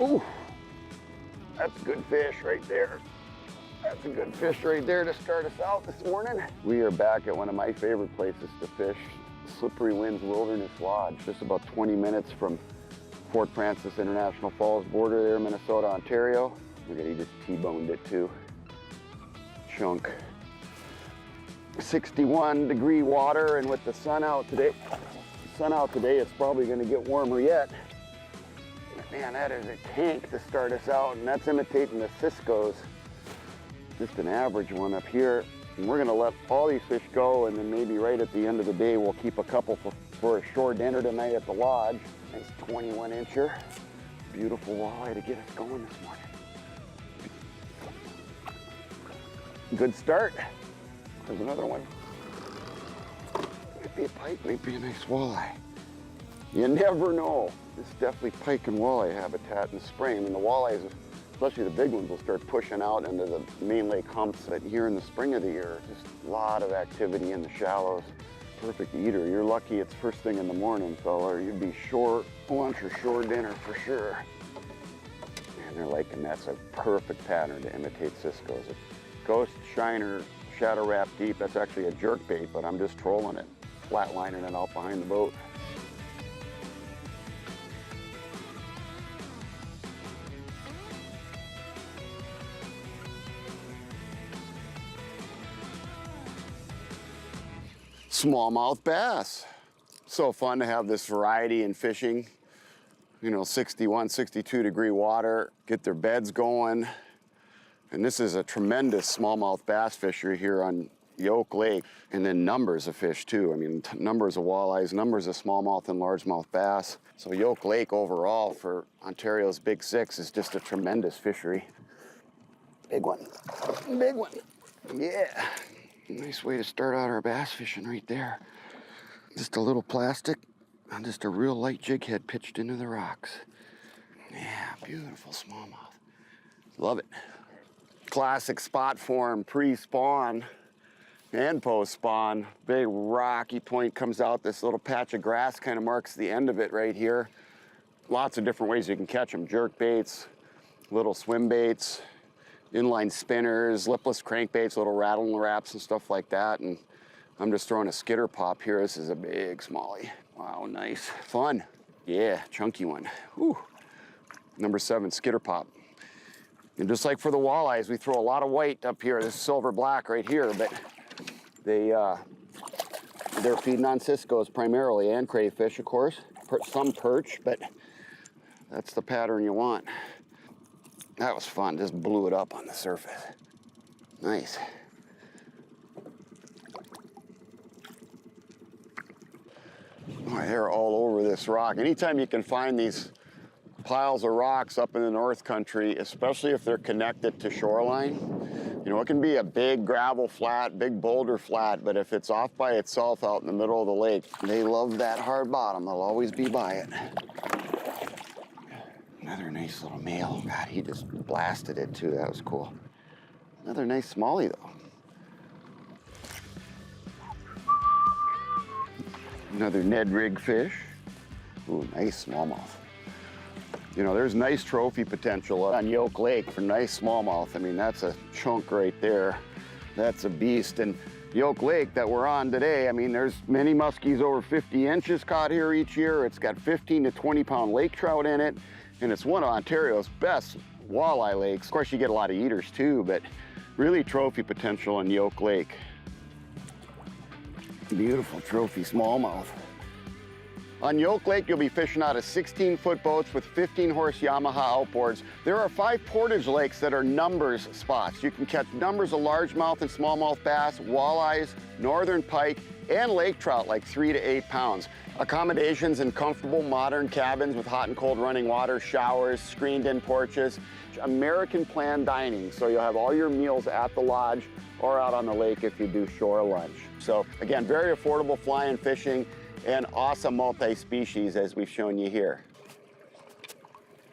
Ooh, that's a good fish right there. That's a good fish right there to start us out this morning. We are back at one of my favorite places to fish, Slippery Winds Wilderness Lodge, just about 20 minutes from Fort Francis International Falls border there, Minnesota, Ontario. Look at, he just T-boned it too. Chunk. 61-degree water, and with the sun out today, it's probably gonna get warmer yet. Man, that is a tank to start us out, and that's imitating the Cisco's. Just an average one up here. And we're gonna let all these fish go, and then maybe right at the end of the day, we'll keep a couple for a shore dinner tonight at the lodge. Nice 21-incher. Beautiful walleye to get us going this morning. Good start. There's another one. Might be a pike, might be a nice walleye. You never know. This is definitely pike and walleye habitat in the spring. I mean, the walleyes, especially the big ones, will start pushing out into the main lake humps. But here in the spring of the year, just a lot of activity in the shallows. Perfect eater. You're lucky it's first thing in the morning, fella, or you'd be shore lunch or shore dinner for sure. Man, they're liking that's a perfect pattern to imitate Cisco's. A ghost, shiner, shadow wrap deep. That's actually a jerk bait, but I'm just trolling it, flatlining it out behind the boat. Smallmouth bass. So fun to have this variety in fishing. You know, 61, 62-degree water, get their beds going. And this is a tremendous smallmouth bass fishery here on Yoke Lake. And then numbers of fish too. I mean, numbers of walleyes, numbers of smallmouth and largemouth bass. So Yoke Lake overall for Ontario's Big Six is just a tremendous fishery. Big one, big one. Yeah. Nice way to start out our bass fishing right there. Just a little plastic and just a real light jig head pitched into the rocks. Yeah, beautiful smallmouth. Love it. Classic spot form, pre-spawn and post-spawn. Big rocky point comes out. This little patch of grass kind of marks the end of it right here. Lots of different ways you can catch them. Jerk baits, little swim baits, inline spinners, lipless crankbaits, little rattle and wraps and stuff like that. And I'm just throwing a skitter pop here. This is a big smallie. Wow, nice. Fun. Yeah, chunky one. Whew. Number 7, skitter pop. And just like for the walleyes, we throw a lot of white up here. This silver black right here, but they're feeding on Cisco's primarily, and crayfish, of course. Some perch, but that's the pattern you want. That was fun, just blew it up on the surface. Nice. Oh, they're all over this rock. Anytime you can find these piles of rocks up in the North Country, especially if they're connected to shoreline, you know, it can be a big gravel flat, big boulder flat, but if it's off by itself out in the middle of the lake, they love that hard bottom. They'll always be by it. Another nice little male. God, he just blasted it too. That was cool. Another nice smallie though. Another Ned rig fish. Ooh, nice smallmouth. You know, there's nice trophy potential on Yoke Lake for nice smallmouth. I mean, that's a chunk right there. That's a beast. And Yoke Lake that we're on today, I mean, there's many muskies over 50 inches caught here each year. It's got 15 to 20-pound lake trout in it. And it's one of Ontario's best walleye lakes. Of course, you get a lot of eaters too, but really trophy potential in Yoke Lake. Beautiful trophy smallmouth. On Yoke Lake, you'll be fishing out of 16-foot boats with 15-horse Yamaha outboards. There are 5 portage lakes that are numbers spots. You can catch numbers of largemouth and smallmouth bass, walleyes, northern pike, and lake trout like 3 to 8 pounds. Accommodations in comfortable modern cabins with hot and cold running water, showers, screened-in porches, American plan dining, so you'll have all your meals at the lodge or out on the lake if you do shore lunch. So again, very affordable fly-in fishing and awesome multi-species as we've shown you here.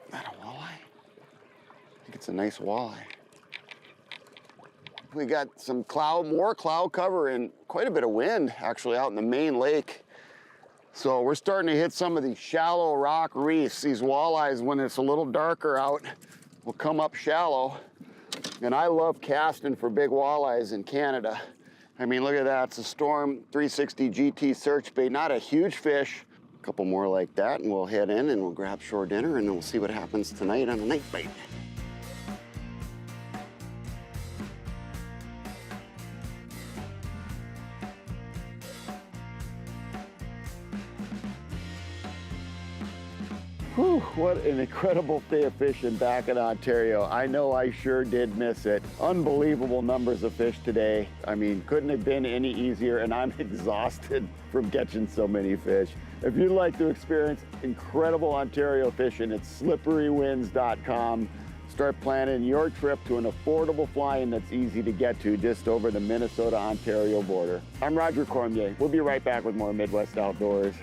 Is that a walleye? I think it's a nice walleye. We got some more cloud cover and quite a bit of wind actually out in the main lake. So we're starting to hit some of these shallow rock reefs. These walleyes, when it's a little darker out, will come up shallow. And I love casting for big walleyes in Canada. I mean, look at that. It's a Storm 360 GT search bait. Not a huge fish. A couple more like that, and we'll head in and we'll grab shore dinner, and then we'll see what happens tonight on the night bait. Whew, what an incredible day of fishing back in Ontario. I know I sure did miss it. Unbelievable numbers of fish today. I mean, couldn't have been any easier, and I'm exhausted from catching so many fish. If you'd like to experience incredible Ontario fishing, it's slipperywinds.com. Start planning your trip to an affordable fly-in that's easy to get to just over the Minnesota-Ontario border. I'm Roger Cormier. We'll be right back with more Midwest Outdoors.